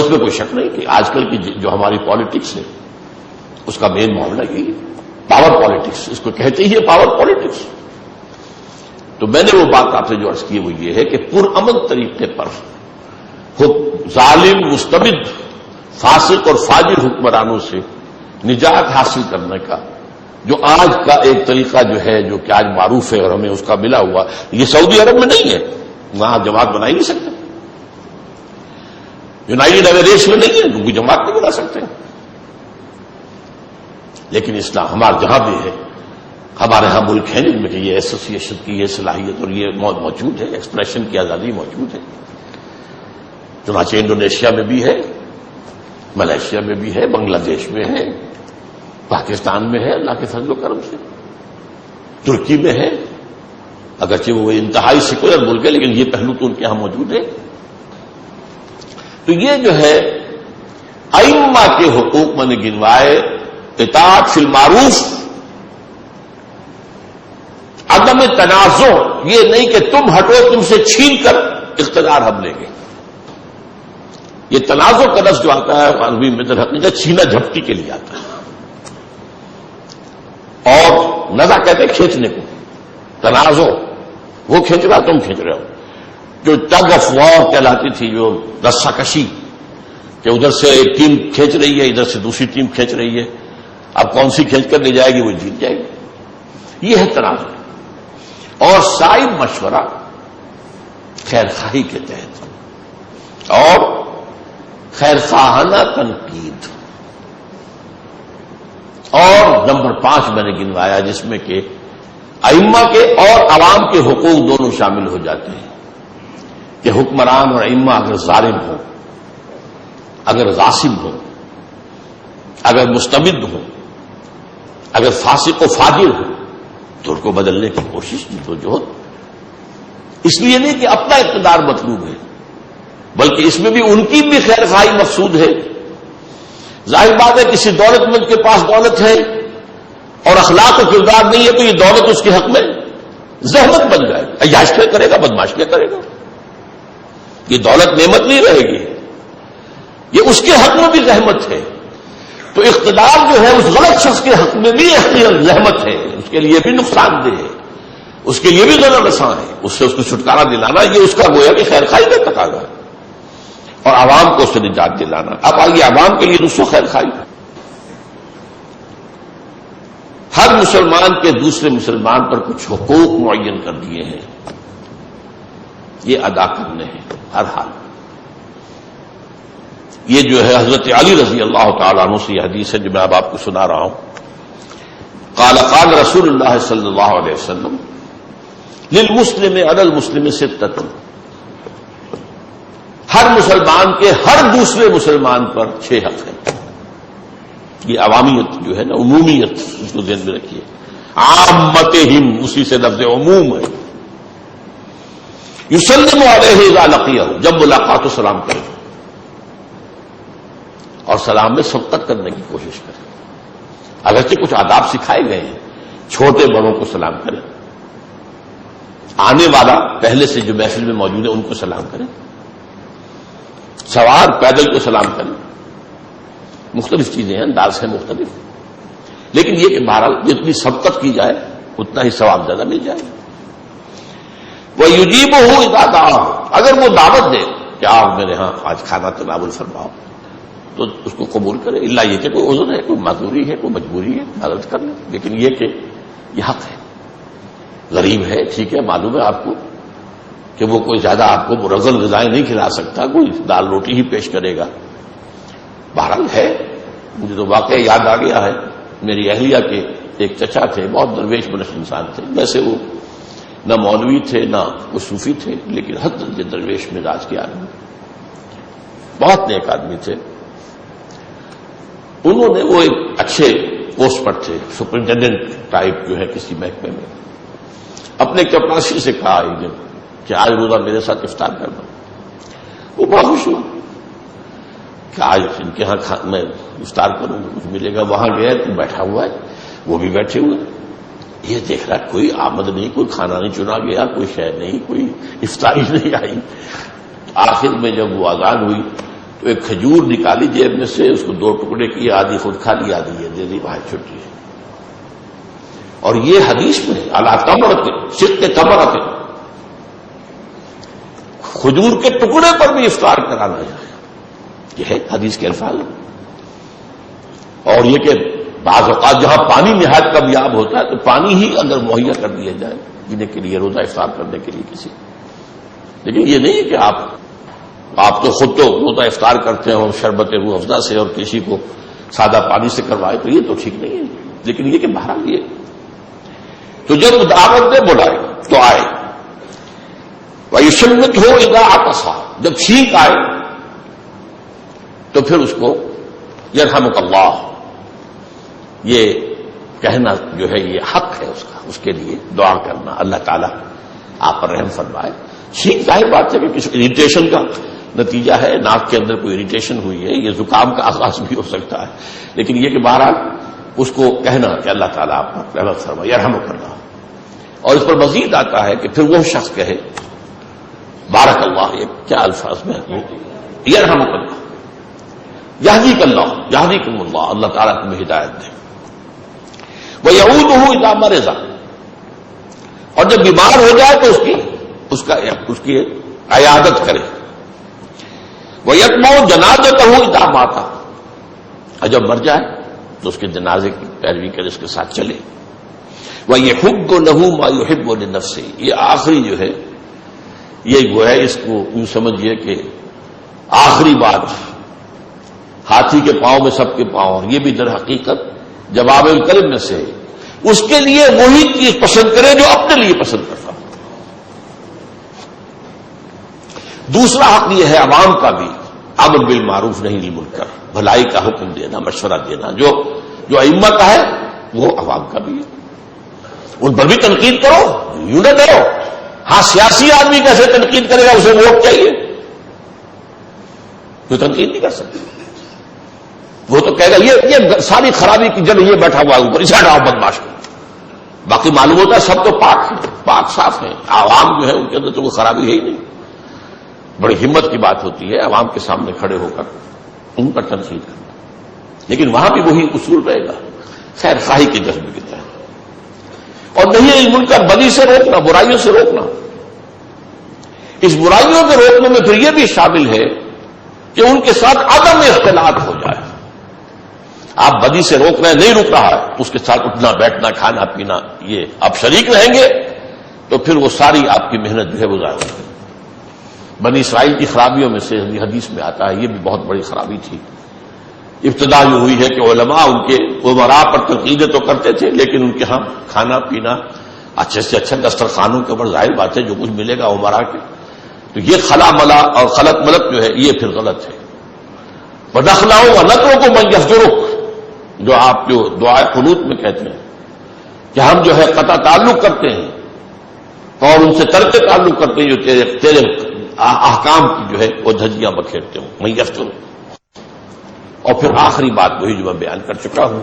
اس میں کوئی شک نہیں کہ آج کل کی جو ہماری پالیٹکس ہے اس کا مین معاملہ یہی ہے، پاور پالیٹکس، اس کو کہتے ہی ہے پاور پالیٹکس۔ تو میں نے وہ بات آپ سے جو عرض کی وہ یہ ہے کہ پرامن طریقے پر ظالم، مستبد، فاسق اور فاجر حکمرانوں سے نجات حاصل کرنے کا جو آج کا ایک طریقہ جو ہے، جو کہ آج معروف ہے اور ہمیں اس کا ملا ہوا، یہ سعودی عرب میں نہیں ہے، وہاں جماعت بنا ہی نہیں سکتے، یونائیٹڈ عرب ایمریٹس میں نہیں ہے، کیونکہ جماعت نہیں بنا سکتے۔ لیکن اسلام ہمارے جہاں بھی ہے، ہمارے ہاں ملک ہیں جن میں کہ یہ ایسوسیشن کی یہ صلاحیت اور یہ موجود ہے، ایکسپریشن کی آزادی موجود ہے، چنانچہ انڈونیشیا میں بھی ہے، ملیشیا میں بھی ہے، بنگلہ دیش میں ہے، پاکستان میں ہے اللہ کے فضل و کرم سے، ترکی میں ہے، اگرچہ وہ انتہائی سیکولر ملک ہے لیکن یہ پہلو تو ان کے ہاں موجود ہے۔ تو یہ جو ہے ائمہ کے حقوق میں نے گنوائے، اطاعت فی المعروف، عدم تنازع، یہ نہیں کہ تم ہٹو تم سے چھین کر اقتدار ہم لیں گے۔ یہ تنازع کا لفظ جو آتا ہے عربی میں در حقیقت چھینا جھپٹی کے لیے آتا ہے، اور نزع کہتے ہیں کھینچنے کو، تنازع وہ کھینچ رہا تم کھینچ رہے ہو، جو ٹگ آف وار کہلاتی تھی، جو رسہ کشی، کہ ادھر سے ایک ٹیم کھینچ رہی ہے ادھر سے دوسری ٹیم کھینچ رہی ہے، اب کون سی کھینچ کر لے جائے گی وہ جیت جائے گی، یہ ہے تنازع۔ اور سائب مشورہ خیر خواہی کے تحت، اور خیر خواہانہ تنقید، اور نمبر 5 میں نے گنوایا جس میں کہ ائمہ کے اور عوام کے حقوق دونوں شامل ہو جاتے ہیں، کہ حکمران اور ائمہ اگر ظالم ہوں، اگر غاصب ہوں، اگر مستبد ہوں، اگر فاسق و فاجر ہوں تو ان کو بدلنے کی کوشش کی تو جہد، اس لیے نہیں کہ اپنا اقتدار مطلوب ہے بلکہ اس میں بھی ان کی بھی خیر خواہی مقصود ہے۔ ظاہر بات ہے کسی دولت مند کے پاس دولت ہے اور اخلاق و کردار نہیں ہے تو یہ دولت اس کے حق میں زحمت بن جائے، عیاش کیا کرے گا، بدماش کیا کرے گا، یہ دولت نعمت نہیں رہے گی، یہ اس کے حق میں بھی زحمت ہے۔ تو اقتدار جو ہے اس غلط شخص کے حق میں بھی زحمت ہے، اس کے لیے بھی نقصان دہ ہے، اس کے لیے بھی ضرر رساں ہے، اس سے اس کو چھٹکارا دلانا یہ اس کا گویا کہ خیر خواہی کا تقاضا ہے، اور عوام کو اس سے نجات دلانا۔ اب آئیے عوام کے لیے دوسروں خیر خواہی، ہر مسلمان کے دوسرے مسلمان پر کچھ حقوق معین کر دیے ہیں، یہ ادا کرنے ہیں ہر حال۔ یہ جو ہے حضرت علی رضی اللہ تعالیٰ عنہ سے یہ حدیث ہے جو میں اب آپ کو سنا رہا ہوں، قال قال رسول اللہ صلی اللہ علیہ وسلم للمسلم علی المسلم ستۃ، ہر مسلمان کے ہر دوسرے مسلمان پر 6 حق ہیں۔ یہ عوامیت جو ہے نا، عمومیت، اس کو ذہن میں رکھیے، عامتہم اسی سے لفظ عموم ہے۔ یسلم علیہ اذا لقیہ، جب ملاقات و سلام کرے اور سلام میں سبقت کرنے کی کوشش کرے، اگرچہ کچھ آداب سکھائے گئے ہیں، چھوٹے بڑوں کو سلام کرے، آنے والا پہلے سے جو محفل میں موجود ہے ان کو سلام کرے، سوار پیدل کو سلام کرے، مختلف چیزیں ہیں، انداز ہے مختلف، لیکن یہ کہ بہرحال جتنی سبقت کی جائے اتنا ہی ثواب زیادہ مل جائے۔ وَيُجِيبُهُ إِذَا دَعَاهُ، اگر وہ دعوت دے کہ آپ میرے ہاں آج کھانا تناول فرماؤ تو اس کو قبول کرے، الا یہ کہ کوئی عذر ہے، کوئی معذوری ہے، کوئی مجبوری ہے، حضرت کر لیں، لیکن یہ کہ یہ حق ہے، غریب ہے ٹھیک ہے، معلوم ہے آپ کو کہ وہ کوئی زیادہ آپ کو مرغن غذائیں نہیں کھلا سکتا، کوئی دال روٹی ہی پیش کرے گا، بہرحال ہے۔ مجھے تو واقعہ یاد آ گیا ہے، میری اہلیہ کے ایک چچا تھے، بہت درویش منش انسان تھے، ویسے وہ نہ مولوی تھے نہ وہ صوفی تھے، لیکن حد درجے درویش مزاج کے آدمی، بہت نیک آدمی تھے۔ انہوں نے وہ ایک اچھے پوسٹ پر تھے، سپرنٹینڈنٹ ٹائپ جو ہے کسی محکمے میں، اپنے چپراسی سے کہا ایک دن کہ آج روزہ میرے ساتھ افطار کرنا، وہ بڑا خوش ہوا کہ آج ان کے ہاں میں افطار کروں گا، کچھ ملے گا۔ وہاں گیا تو بیٹھا ہوا ہے، وہ بھی بیٹھے ہوئے، یہ دیکھ رہا کوئی آمد نہیں، کوئی کھانا نہیں چنا گیا، کوئی شے نہیں، کوئی افطاری نہیں آئی۔ آخر میں جب وہ آزان ہوئی تو ایک کھجور نکالی جیب میں سے، اس کو 2 ٹکڑے کیے، آدھی خود کھا لی، آدھی یہ دے دی، وہاں چھٹی ہے۔ اور یہ حدیث میں علی تمرۃ شق تمرۃ، کھجور کے ٹکڑے پر بھی افطار کرانا ہے، یہ ہے حدیث کے الفاظ۔ اور یہ کہ بعض اوقات جہاں پانی نہایت کمیاب ہوتا ہے تو پانی ہی اگر مہیا کر دیا جائے پینے کے لیے، روزہ افطار کرنے کے لیے کسی، لیکن یہ نہیں ہے کہ آپ تو خود تو روزہ افطار کرتے ہو شربت روح افزا سے اور کسی کو سادہ پانی سے کروائے، تو یہ تو ٹھیک نہیں ہے۔ لیکن یہ کہ بہرحال یہ تو جب دعوت نے بلائے تو آئے، وَيُشَمِّتْ ہو اِذَا عَطَسَ، جب چھینک آئے تو پھر اس کو یرحمک اللہ یہ کہنا جو ہے یہ حق ہے اس کا، اس کے لیے دعا کرنا اللہ تعالیٰ آپ پر رحم فرمائے۔ چھینک ظاہر بات ہے کہ کسی اریٹیشن کا نتیجہ ہے، ناک کے اندر کوئی اریٹیشن ہوئی ہے، یہ زکام کا آغاز بھی ہو سکتا ہے، لیکن یہ کہ بہرحال اس کو کہنا کہ اللہ تعالیٰ آپ پر رحمت فرمائے، یرحمک اللہ۔ اور اس پر مزید آتا ہے کہ پھر وہ شخص کہے بارک اللہ، یہ کیا الفاظ میں یرحمک اللہ، یہدیک اللہ، یہدیکم اللہ، اللہ تعالیٰ تمہیں ہدایت دے۔ وَيَعُودُهُ إِذَا مَرِضَ، اور جب بیمار ہو جائے تو اس کی عیادت کرے۔ وَيَتْبَعُ جَنَازَتَهُ إِذَا مَاتَ، اور جب مر جائے تو اس کے جنازے کی پیروی کرے، اس کے ساتھ چلے۔ وَيَحُبُّ لَهُ مَا يُحِبُّ لِنَفْسِهِ، یہ آخری جو ہے یہ وہ ہے، اس کو یوں سمجھیے کہ آخری بات، ہاتھی کے پاؤں میں سب کے پاؤں، اور یہ بھی در حقیقت جواب الکلم میں سے اس کے لیے وہی چیز پسند کرے جو اپنے لیے پسند کرتا ہوں۔ دوسرا حق یہ ہے عوام کا بھی، امر بالمعروف نہی عن المنکر، بھلائی کا حکم دینا، مشورہ دینا، جو ائمہ کا ہے وہ عوام کا بھی ہے، ان پر بھی تنقید کرو، یوں نہ کرو۔ ہاں سیاسی آدمی کیسے تنقید کرے گا، اسے ووٹ چاہیے، جو تنقید نہیں کر سکتے، وہ تو کہے گا یہ ساری خرابی کی جڑ یہ بیٹھا ہوا ہے اوپر، اسے ہٹاؤ بدماش کو۔ باقی معلوم ہوتا ہے سب تو پاک صاف ہیں، عوام جو ہے ان کے اندر تو کوئی خرابی ہے ہی نہیں۔ بڑی ہمت کی بات ہوتی ہے عوام کے سامنے کھڑے ہو کر ان پر تنقید کرنا، لیکن وہاں بھی وہی اصول رہے گا، خیر خواہی کے جذبے کی طرح۔ اور نہیں علم المنکر، بدی سے روکنا، برائیوں سے روکنا۔ اس برائیوں کے روکنے میں پھر یہ بھی شامل ہے کہ ان کے ساتھ عدم اختلاط ہو جائے۔ آپ بدی سے روک رہے ہیں، نہیں رک رہا ہے، اس کے ساتھ اٹھنا بیٹھنا کھانا پینا یہ آپ شریک رہیں گے تو پھر وہ ساری آپ کی محنت جو ہے وہ ضائع ہوگی۔ بنی اسرائیل کی خرابیوں میں سے حدیث میں آتا ہے، یہ بھی بہت بڑی خرابی تھی۔ ابتدا یہ ہوئی ہے کہ علماء ان کے امراء پر تنقیدیں تو کرتے تھے، لیکن ان کے ہاں کھانا پینا اچھے سے اچھا دسترخوانوں کے اوپر ظاہر بات ہے جو کچھ ملے گا امراء کے، تو یہ خلا ملا اور خلط ملت جو ہے یہ پھر غلط ہے۔ وَنَخْلَعُ وَنَتْرُكُ مَنْ يَفْجُرُكَ، جو آپ جو دعائے قنوت میں کہتے ہیں کہ ہم جو ہے قطع تعلق کرتے ہیں اور ان سے ترک تعلق کرتے ہیں جو تیرے احکام کی جو ہے وہ دھجیاں بکھیرتے ہوں، میں یفتر۔ اور پھر آخری بات وہی جو میں بیان کر چکا ہوں،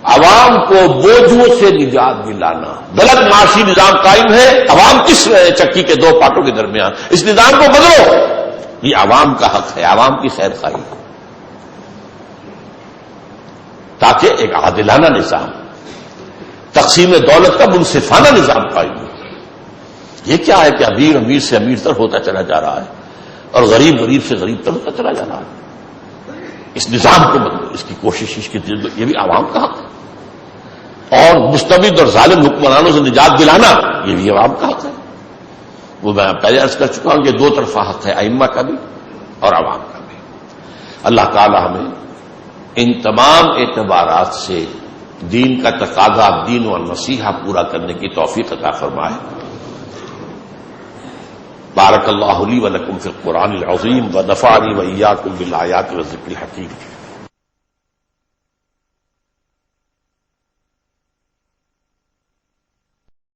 عوام کو بوجھوں سے نجات دلانا۔ غلط معاشی نظام قائم ہے، عوام کس چکی کے 2 پارٹوں کے درمیان، اس نظام کو بدلو، یہ عوام کا حق ہے، عوام کی خیر خواہی، تاکہ ایک عادلانہ نظام، تقسیم دولت کا منصفانہ نظام قائم ہو۔ یہ کیا ہے کہ امیر سے امیر تر ہوتا چلا جا رہا ہے اور غریب سے غریب تر ہوتا چلا جا رہا ہے۔ اس نظام کو بدلو، اس کی کوشش، اس کی یہ بھی عوام کا حق ہے۔ اور مستبد اور ظالم حکمرانوں سے نجات دلانا یہ بھی عوام کا حق ہے۔ وہ میں پہلے عرض کر چکا ہوں کہ 2 طرفہ حق ہے، ائمہ کا بھی اور عوام کا بھی۔ اللہ تعالی ہمیں ان تمام اعتبارات سے دین کا تقاضا، دین و نصیحہ پورا کرنے کی توفیق عطا فرمائے۔ بارک اللہ لی و لکم فی القرآن العظیم و نفعنی و ایاکم بالآیات و الذکر الحکیم۔